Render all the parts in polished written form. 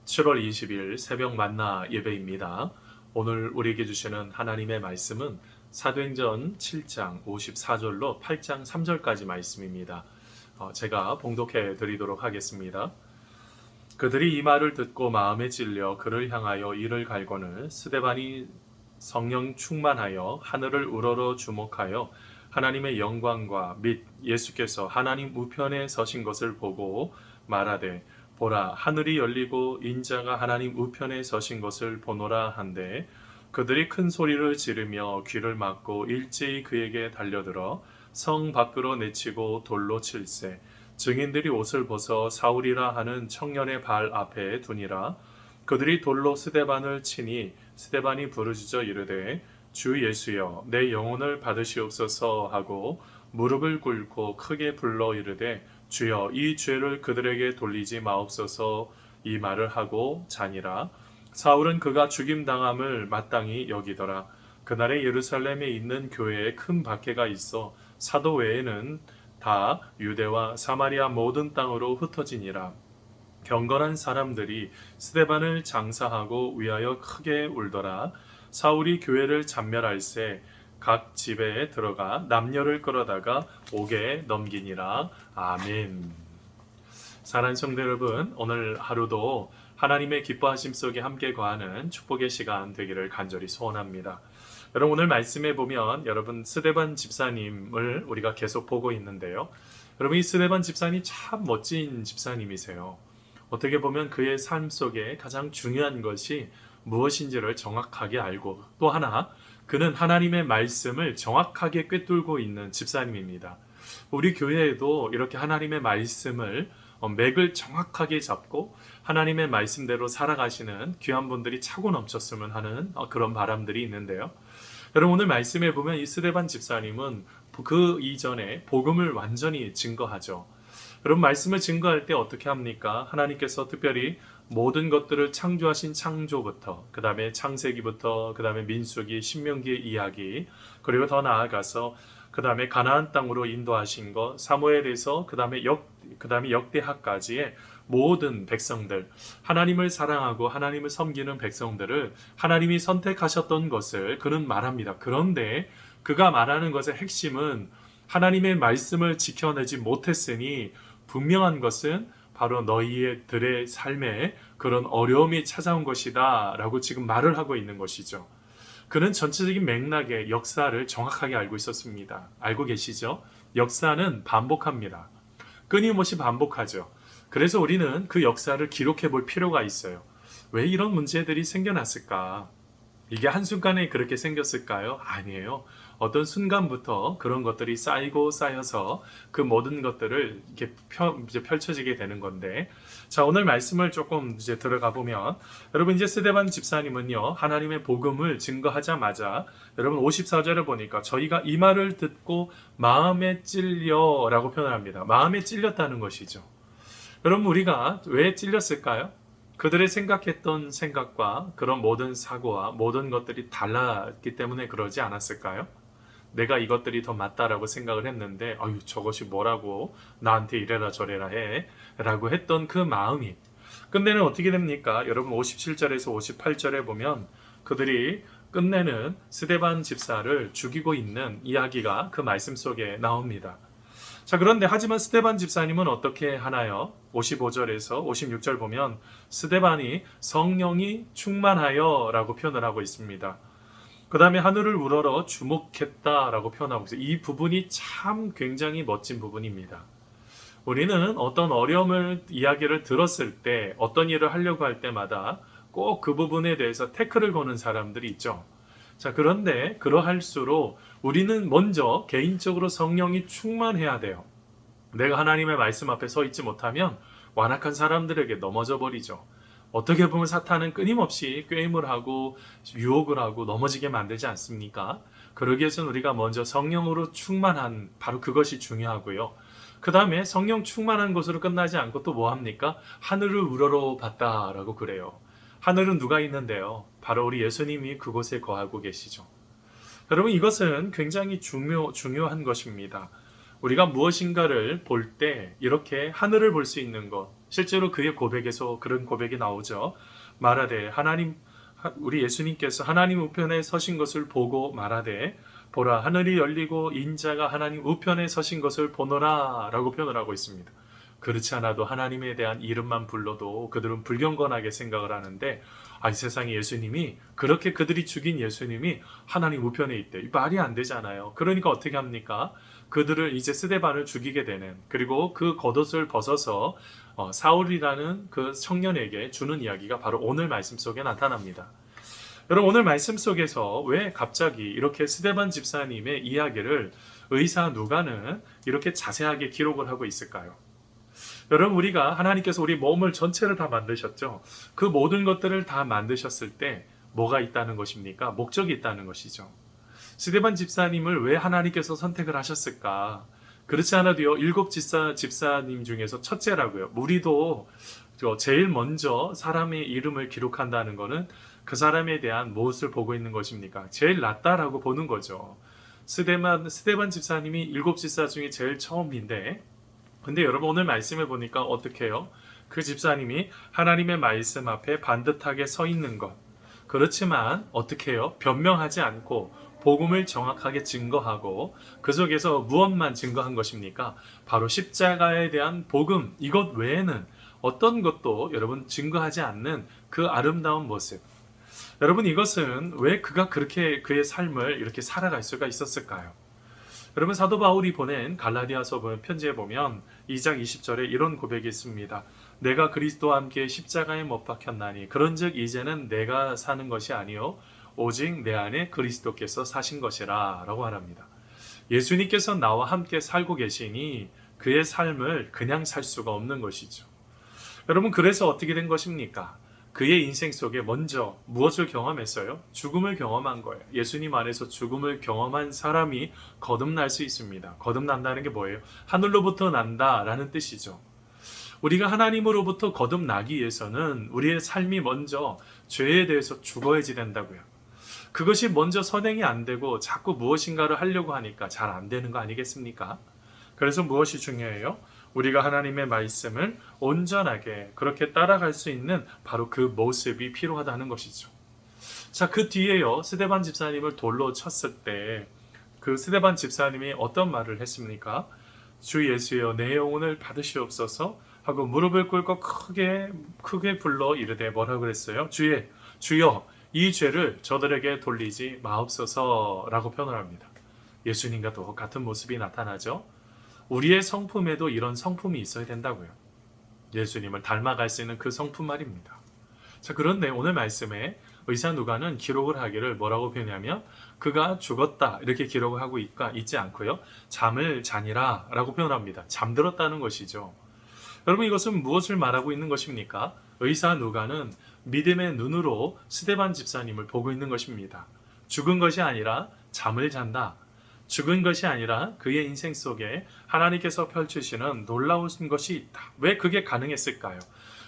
7월 20일 새벽 만나 예배입니다. 오늘 우리에게 주시는 하나님의 말씀은 사도행전 7장 54절로 8장 3절까지 말씀입니다. 제가 봉독해 드리도록 하겠습니다. 그들이 이 말을 듣고 마음에 찔려 그를 향하여 이를 갈거늘 스데반이 성령 충만하여 하늘을 우러러 주목하여 하나님의 영광과 및 예수께서 하나님 우편에 서신 것을 보고 말하되 보라 하늘이 열리고 인자가 하나님 우편에 서신 것을 보노라 한데 그들이 큰 소리를 지르며 귀를 막고 일제히 그에게 달려들어 성 밖으로 내치고 돌로 칠세 증인들이 옷을 벗어 사울이라 하는 청년의 발 앞에 두니라. 그들이 돌로 스데반을 치니 스데반이 부르짖어 이르되 주 예수여 내 영혼을 받으시옵소서 하고 무릎을 꿇고 크게 불러 이르되 주여 이 죄를 그들에게 돌리지 마옵소서 이 말을 하고 자니라. 사울은 그가 죽임당함을 마땅히 여기더라. 그날에 예루살렘에 있는 교회에 큰 박해가 있어 사도 외에는 다 유대와 사마리아 모든 땅으로 흩어지니라. 경건한 사람들이 스데반을 장사하고 위하여 크게 울더라. 사울이 교회를 잔멸할새 각 집에 들어가 남녀를 끌어다가 옥에 넘기니라. 아멘. 사랑하는 성도 여러분, 오늘 하루도 하나님의 기뻐하심 속에 함께 거하는 축복의 시간 되기를 간절히 소원합니다. 여러분 오늘 말씀에 보면 여러분 스데반 집사님을 우리가 계속 보고 있는데요. 여러분 이 스데반 집사님 참 멋진 집사님이세요. 어떻게 보면 그의 삶 속에 가장 중요한 것이 무엇인지를 정확하게 알고 또 하나 그는 하나님의 말씀을 정확하게 꿰뚫고 있는 집사님입니다. 우리 교회에도 이렇게 하나님의 말씀을 맥을 정확하게 잡고 하나님의 말씀대로 살아가시는 귀한 분들이 차고 넘쳤으면 하는 그런 바람들이 있는데요. 여러분 오늘 말씀에 보면 이 스데반 집사님은 그 이전에 복음을 완전히 증거하죠. 여러분 말씀을 증거할 때 어떻게 합니까? 하나님께서 특별히 모든 것들을 창조하신 창조부터 그 다음에 창세기부터 그 다음에 민수기, 신명기의 이야기 그리고 더 나아가서 그 다음에 가나안 땅으로 인도하신 것 사무엘에서 그 다음에 역대하까지의 모든 백성들 하나님을 사랑하고 하나님을 섬기는 백성들을 하나님이 선택하셨던 것을 그는 말합니다. 그런데 그가 말하는 것의 핵심은 하나님의 말씀을 지켜내지 못했으니 분명한 것은 바로 너희들의 삶에 그런 어려움이 찾아온 것이다 라고 지금 말을 하고 있는 것이죠. 그는 전체적인 맥락의 역사를 정확하게 알고 있었습니다. 알고 계시죠? 역사는 반복합니다. 끊임없이 반복하죠. 그래서 우리는 그 역사를 기록해 볼 필요가 있어요. 왜 이런 문제들이 생겨났을까? 이게 한순간에 그렇게 생겼을까요? 아니에요. 어떤 순간부터 그런 것들이 쌓이고 쌓여서 그 모든 것들을 이렇게 펼쳐지게 되는 건데, 자, 오늘 말씀을 조금 이제 들어가 보면, 여러분 이제 스데반 집사님은요, 하나님의 복음을 증거하자마자, 여러분 54절에 보니까 저희가 이 말을 듣고 마음에 찔려 라고 표현을 합니다. 마음에 찔렸다는 것이죠. 여러분 우리가 왜 찔렸을까요? 그들의 생각했던 생각과 그런 모든 사고와 모든 것들이 달랐기 때문에 그러지 않았을까요? 내가 이것들이 더 맞다라고 생각을 했는데 아유 저것이 뭐라고 나한테 이래라 저래라 해 라고 했던 그 마음이 끝내는 어떻게 됩니까? 여러분 57절에서 58절에 보면 그들이 끝내는 스데반 집사를 죽이고 있는 이야기가 그 말씀 속에 나옵니다. 자, 그런데 하지만 스데반 집사님은 어떻게 하나요? 55절에서 56절 보면 스데반이 성령이 충만하여 라고 표현을 하고 있습니다. 그 다음에 하늘을 우러러 주목했다 라고 표현하고 있어요. 이 부분이 참 굉장히 멋진 부분입니다. 우리는 어떤 어려움을 이야기를 들었을 때 어떤 일을 하려고 할 때마다 꼭 그 부분에 대해서 태클을 거는 사람들이 있죠. 자, 그런데 그러할수록 우리는 먼저 개인적으로 성령이 충만해야 돼요. 내가 하나님의 말씀 앞에 서 있지 못하면 완악한 사람들에게 넘어져 버리죠. 어떻게 보면 사탄은 끊임없이 꾀임을 하고 유혹을 하고 넘어지게 만들지 않습니까? 그러기 위해서는 우리가 먼저 성령으로 충만한 바로 그것이 중요하고요. 그 다음에 성령 충만한 것으로 끝나지 않고 또 뭐합니까? 하늘을 우러러 봤다라고 그래요. 하늘은 누가 있는데요? 바로 우리 예수님이 그곳에 거하고 계시죠. 여러분 이것은 굉장히 중요한 것입니다. 우리가 무엇인가를 볼 때 이렇게 하늘을 볼 수 있는 것, 실제로 그의 고백에서 그런 고백이 나오죠. 말하되 우리 예수님께서 하나님 우편에 서신 것을 보고 말하되 보라 하늘이 열리고 인자가 하나님 우편에 서신 것을 보노라 라고 표현을 하고 있습니다. 그렇지 않아도 하나님에 대한 이름만 불러도 그들은 불경건하게 생각을 하는데 이 세상에 예수님이 그렇게 그들이 죽인 예수님이 하나님 우편에 있대. 말이 안 되잖아요. 그러니까 어떻게 합니까? 그들을 이제 스데반을 죽이게 되는, 그리고 그 겉옷을 벗어서 사울이라는 그 청년에게 주는 이야기가 바로 오늘 말씀 속에 나타납니다. 여러분 오늘 말씀 속에서 왜 갑자기 이렇게 스데반 집사님의 이야기를 의사 누가는 이렇게 자세하게 기록을 하고 있을까요? 여러분 우리가 하나님께서 우리 몸을 전체를 다 만드셨죠. 그 모든 것들을 다 만드셨을 때 뭐가 있다는 것입니까? 목적이 있다는 것이죠. 스데반 집사님을 왜 하나님께서 선택을 하셨을까? 그렇지 않아도요, 7 집사님 중에서 첫째라고요. 우리도 제일 먼저 사람의 이름을 기록한다는 것은 그 사람에 대한 무엇을 보고 있는 것입니까? 제일 낫다라고 보는 거죠. 스데반 집사님이 7 집사 중에 제일 처음인데, 근데 여러분 오늘 말씀을 보니까 어떻게 해요? 그 집사님이 하나님의 말씀 앞에 반듯하게 서 있는 것. 그렇지만 어떻게 해요? 변명하지 않고 복음을 정확하게 증거하고 그 속에서 무엇만 증거한 것입니까? 바로 십자가에 대한 복음, 이것 외에는 어떤 것도 여러분 증거하지 않는 그 아름다운 모습. 여러분 이것은 왜 그가 그렇게 그의 삶을 이렇게 살아갈 수가 있었을까요? 여러분 사도 바울이 보낸 갈라디아서 편지에 보면 2장 20절에 이런 고백이 있습니다. 내가 그리스도와 함께 십자가에 못 박혔나니 그런즉 이제는 내가 사는 것이 아니요 오직 내 안에 그리스도께서 사신 것이라 라고 말합니다. 예수님께서 나와 함께 살고 계시니 그의 삶을 그냥 살 수가 없는 것이죠. 여러분 그래서 어떻게 된 것입니까? 그의 인생 속에 먼저 무엇을 경험했어요? 죽음을 경험한 거예요. 예수님 안에서 죽음을 경험한 사람이 거듭날 수 있습니다. 거듭난다는 게 뭐예요? 하늘로부터 난다라는 뜻이죠. 우리가 하나님으로부터 거듭나기 위해서는 우리의 삶이 먼저 죄에 대해서 죽어야지 된다고요. 그것이 먼저 선행이 안 되고 자꾸 무엇인가를 하려고 하니까 잘 안 되는 거 아니겠습니까? 그래서 무엇이 중요해요? 우리가 하나님의 말씀을 온전하게 그렇게 따라갈 수 있는 바로 그 모습이 필요하다는 것이죠. 자, 그 뒤에요. 스데반 집사님을 돌로 쳤을 때 그 스데반 집사님이 어떤 말을 했습니까? 주 예수여 내 영혼을 받으시옵소서 하고 무릎을 꿇고 크게 불러 이르되 뭐라고 그랬어요? 주여 이 죄를 저들에게 돌리지 마옵소서라고 표현을 합니다. 예수님과 똑같은 모습이 나타나죠. 우리의 성품에도 이런 성품이 있어야 된다고요. 예수님을 닮아갈 수 있는 그 성품 말입니다. 자, 그런데 오늘 말씀에 의사 누가는 기록을 하기를 뭐라고 표현하냐면 그가 죽었다 이렇게 기록을 하고 있지 않고요. 잠을 자니라 라고 표현합니다. 잠들었다는 것이죠. 여러분 이것은 무엇을 말하고 있는 것입니까? 의사 누가는 믿음의 눈으로 스데반 집사님을 보고 있는 것입니다. 죽은 것이 아니라 잠을 잔다. 죽은 것이 아니라 그의 인생 속에 하나님께서 펼치시는 놀라운 것이 있다. 왜 그게 가능했을까요?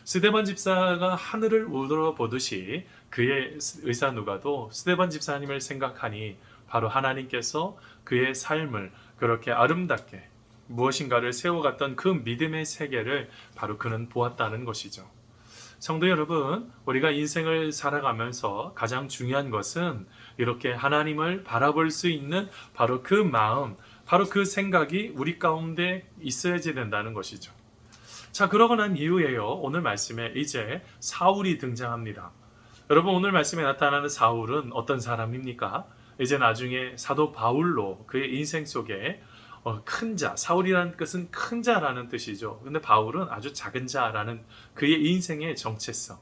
스데반 집사가 하늘을 우러보듯이 그의 의사 누가도 스데반 집사님을 생각하니 바로 하나님께서 그의 삶을 그렇게 아름답게 무엇인가를 세워갔던 그 믿음의 세계를 바로 그는 보았다는 것이죠. 성도 여러분, 우리가 인생을 살아가면서 가장 중요한 것은 이렇게 하나님을 바라볼 수 있는 바로 그 마음, 바로 그 생각이 우리 가운데 있어야지 된다는 것이죠. 자, 그러고 난 이후에요. 오늘 말씀에 이제 사울이 등장합니다. 여러분 오늘 말씀에 나타나는 사울은 어떤 사람입니까? 이제 나중에 사도 바울로 그의 인생 속에 큰 자, 사울이라는 뜻은 큰 자라는 뜻이죠. 근데 바울은 아주 작은 자라는 그의 인생의 정체성.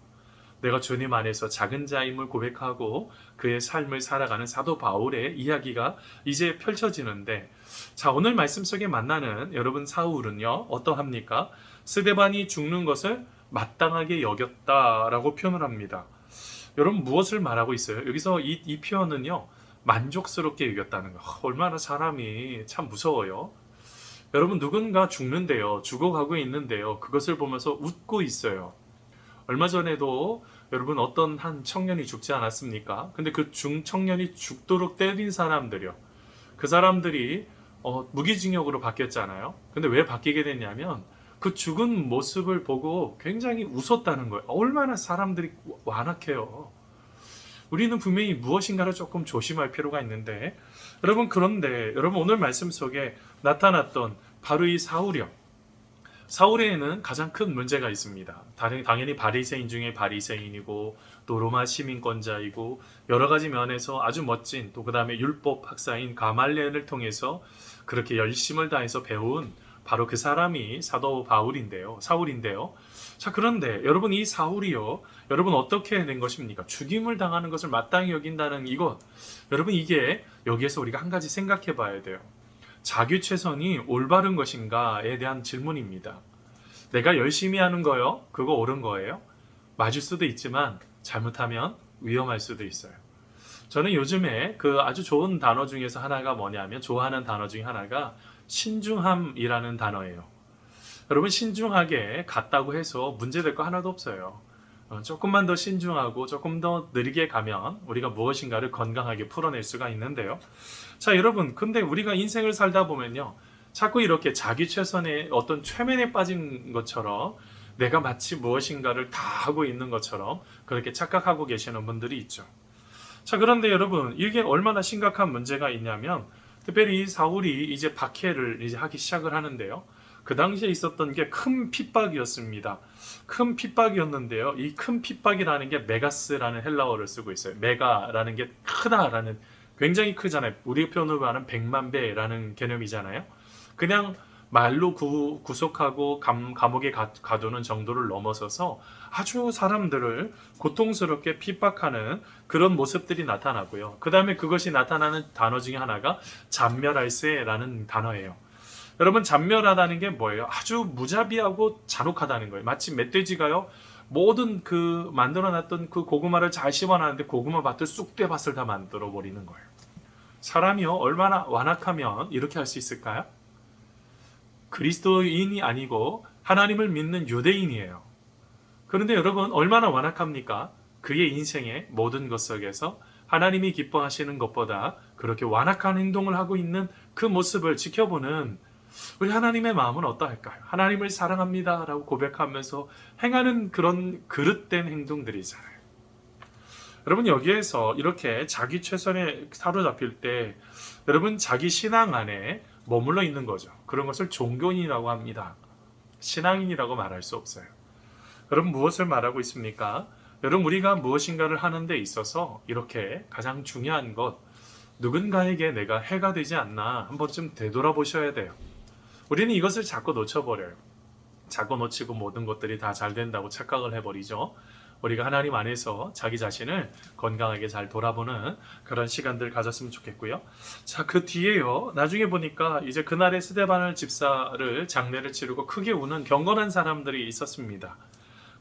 내가 주님 안에서 작은 자임을 고백하고 그의 삶을 살아가는 사도 바울의 이야기가 이제 펼쳐지는데, 자, 오늘 말씀 속에 만나는 여러분 사울은요, 어떠합니까? 스데반이 죽는 것을 마땅하게 여겼다라고 표현을 합니다. 여러분 무엇을 말하고 있어요? 여기서 이 표현은요, 만족스럽게 여겼다는 거. 얼마나 사람이 참 무서워요. 여러분 누군가 죽는데요, 죽어가고 있는데요, 그것을 보면서 웃고 있어요. 얼마 전에도 여러분 어떤 한 청년이 죽지 않았습니까? 근데 그 청년이 죽도록 때린 사람들이요, 그 사람들이 무기징역으로 바뀌었잖아요. 근데 왜 바뀌게 됐냐면 그 죽은 모습을 보고 굉장히 웃었다는 거예요. 얼마나 사람들이 완악해요. 우리는 분명히 무엇인가를 조금 조심할 필요가 있는데, 여러분, 그런데 여러분 오늘 말씀 속에 나타났던 바로 이 사울이요. 사울에는 가장 큰 문제가 있습니다. 당연히 바리새인 중에 바리새인이고 또 로마 시민권자이고 여러 가지 면에서 아주 멋진, 또 그다음에 율법 학사인 가말리엘을 통해서 그렇게 열심을 다해서 배운 바로 그 사람이 사도 사울인데요. 자, 그런데 여러분, 이 사울이요, 여러분 어떻게 된 것입니까? 죽임을 당하는 것을 마땅히 여긴다는 이것, 여러분, 이게 여기에서 우리가 한 가지 생각해 봐야 돼요. 자기 최선이 올바른 것인가에 대한 질문입니다. 내가 열심히 하는 거요, 그거 옳은 거예요? 맞을 수도 있지만 잘못하면 위험할 수도 있어요. 저는 요즘에 그 아주 좋은 단어 중에서 하나가 뭐냐면, 좋아하는 단어 중에 하나가 신중함이라는 단어예요. 여러분, 신중하게 갔다고 해서 문제될 거 하나도 없어요. 조금만 더 신중하고 조금 더 느리게 가면 우리가 무엇인가를 건강하게 풀어낼 수가 있는데요. 자, 여러분, 근데 우리가 인생을 살다 보면요, 자꾸 이렇게 자기 최선의 어떤 최면에 빠진 것처럼 내가 마치 무엇인가를 다 하고 있는 것처럼 그렇게 착각하고 계시는 분들이 있죠. 자, 그런데 여러분, 이게 얼마나 심각한 문제가 있냐면, 특별히 이 사울이 이제 박해를 이제 하기 시작을 하는데요. 그 당시에 있었던 게 큰 핍박이었습니다. 큰 핍박이었는데요. 이 큰 핍박이라는 게 메가스라는 헬라어를 쓰고 있어요. 메가라는 게 크다라는, 굉장히 크잖아요. 우리 표현으로 말하는 100만 배라는 개념이잖아요. 그냥 말로 구속하고 감옥에 가두는 정도를 넘어서서 아주 사람들을 고통스럽게 핍박하는 그런 모습들이 나타나고요. 그 다음에 그것이 나타나는 단어 중에 하나가 잔멸할세라는 단어예요. 여러분, 잔멸하다는 게 뭐예요? 아주 무자비하고 잔혹하다는 거예요. 마치 멧돼지가요, 모든 그 만들어놨던 그 고구마를 잘 심어놨는데 고구마 밭을 쑥대밭을 다 만들어 버리는 거예요. 사람이요, 얼마나 완악하면 이렇게 할 수 있을까요? 그리스도인이 아니고 하나님을 믿는 유대인이에요. 그런데 여러분, 얼마나 완악합니까? 그의 인생의 모든 것 속에서 하나님이 기뻐하시는 것보다 그렇게 완악한 행동을 하고 있는 그 모습을 지켜보는 우리 하나님의 마음은 어떠할까요? 하나님을 사랑합니다 라고 고백하면서 행하는 그런 그릇된 행동들이잖아요. 여러분, 여기에서 이렇게 자기 최선에 사로잡힐 때 여러분, 자기 신앙 안에 머물러 있는 거죠. 그런 것을 종교인이라고 합니다. 신앙인이라고 말할 수 없어요. 여러분, 무엇을 말하고 있습니까? 여러분, 우리가 무엇인가를 하는 데 있어서 이렇게 가장 중요한 것, 누군가에게 내가 해가 되지 않나 한 번쯤 되돌아보셔야 돼요. 우리는 이것을 자꾸 놓쳐버려요. 자꾸 놓치고 모든 것들이 다 잘 된다고 착각을 해버리죠. 우리가 하나님 안에서 자기 자신을 건강하게 잘 돌아보는 그런 시간들 가졌으면 좋겠고요. 자, 그 뒤에요, 나중에 보니까 이제 그날의 스데반 집사를 장례를 치르고 크게 우는 경건한 사람들이 있었습니다.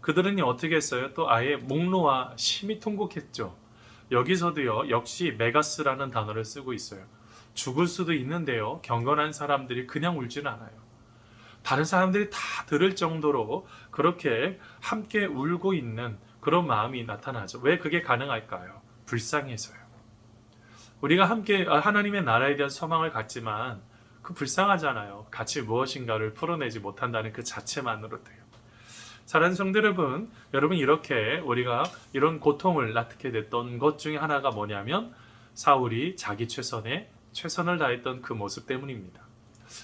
그들은 어떻게 했어요? 또 아예 목 놓아 심히 통곡했죠. 여기서도요, 역시 메가스라는 단어를 쓰고 있어요. 죽을 수도 있는데요, 경건한 사람들이 그냥 울지는 않아요. 다른 사람들이 다 들을 정도로 그렇게 함께 울고 있는 그런 마음이 나타나죠. 왜 그게 가능할까요? 불쌍해서요. 우리가 함께 하나님의 나라에 대한 소망을 갖지만 그 불쌍하잖아요. 같이 무엇인가를 풀어내지 못한다는 그 자체만으로도요. 사랑하는 성도 여러분, 이렇게 우리가 이런 고통을 낳게 됐던 것 중에 하나가 뭐냐면 사울이 자기 최선을 다했던 그 모습 때문입니다.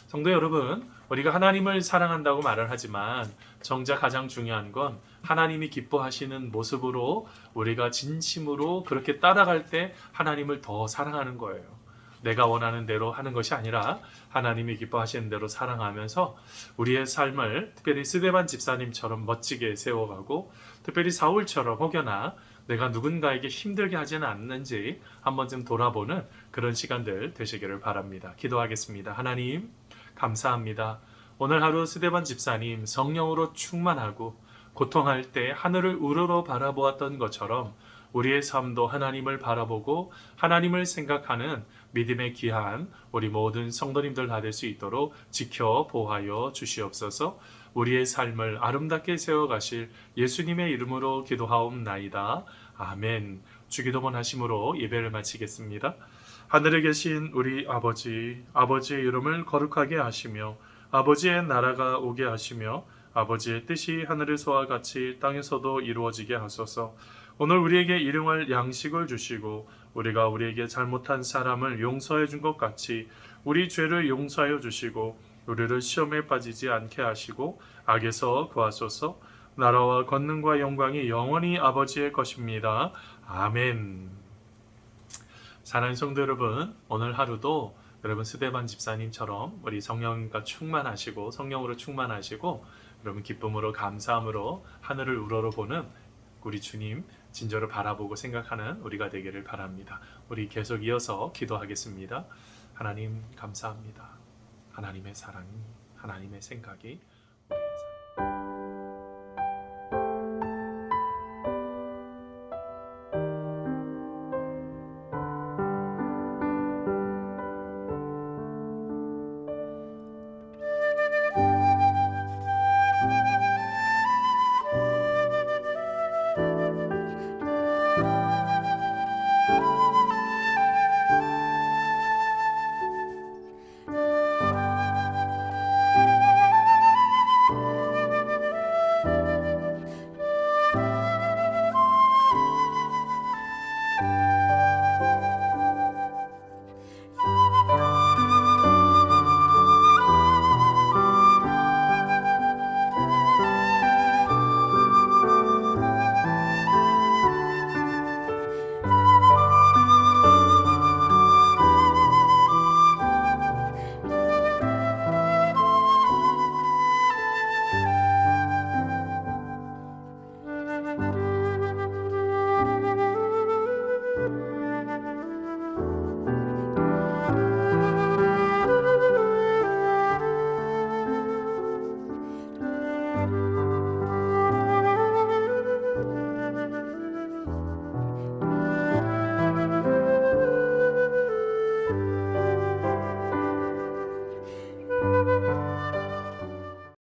성도 여러분, 우리가 하나님을 사랑한다고 말을 하지만 정작 가장 중요한 건 하나님이 기뻐하시는 모습으로 우리가 진심으로 그렇게 따라갈 때 하나님을 더 사랑하는 거예요. 내가 원하는 대로 하는 것이 아니라 하나님이 기뻐하시는 대로 사랑하면서 우리의 삶을 특별히 스데반 집사님처럼 멋지게 세워가고, 특별히 사울처럼 혹여나 내가 누군가에게 힘들게 하지는 않는지 한 번쯤 돌아보는 그런 시간들 되시기를 바랍니다. 기도하겠습니다. 하나님, 감사합니다. 오늘 하루 스데반 집사님 성령으로 충만하고 고통할 때 하늘을 우러러 바라보았던 것처럼 우리의 삶도 하나님을 바라보고 하나님을 생각하는 믿음의 귀한 우리 모든 성도님들 다 될 수 있도록 지켜 보호하여 주시옵소서. 우리의 삶을 아름답게 세워가실 예수님의 이름으로 기도하옵나이다. 아멘. 주기도문 하심으로 예배를 마치겠습니다. 하늘에 계신 우리 아버지, 아버지의 이름을 거룩하게 하시며 아버지의 나라가 오게 하시며 아버지의 뜻이 하늘에서와 같이 땅에서도 이루어지게 하소서. 오늘 우리에게 일용할 양식을 주시고 우리가 우리에게 잘못한 사람을 용서해 준 것 같이 우리 죄를 용서하여 주시고 우리를 시험에 빠지지 않게 하시고 악에서 구하소서. 나라와 권능과 영광이 영원히 아버지의 것입니다. 아멘. 사랑하는 성도 여러분, 오늘 하루도 여러분 스데반 집사님처럼 우리 성령과 충만하시고 성령으로 충만하시고 여러분 기쁨으로 감사함으로 하늘을 우러러보는 우리 주님 진저를 바라보고 생각하는 우리가 되기를 바랍니다. 우리 계속 이어서 기도하겠습니다. 하나님 감사합니다. 하나님의 사랑이, 하나님의 생각이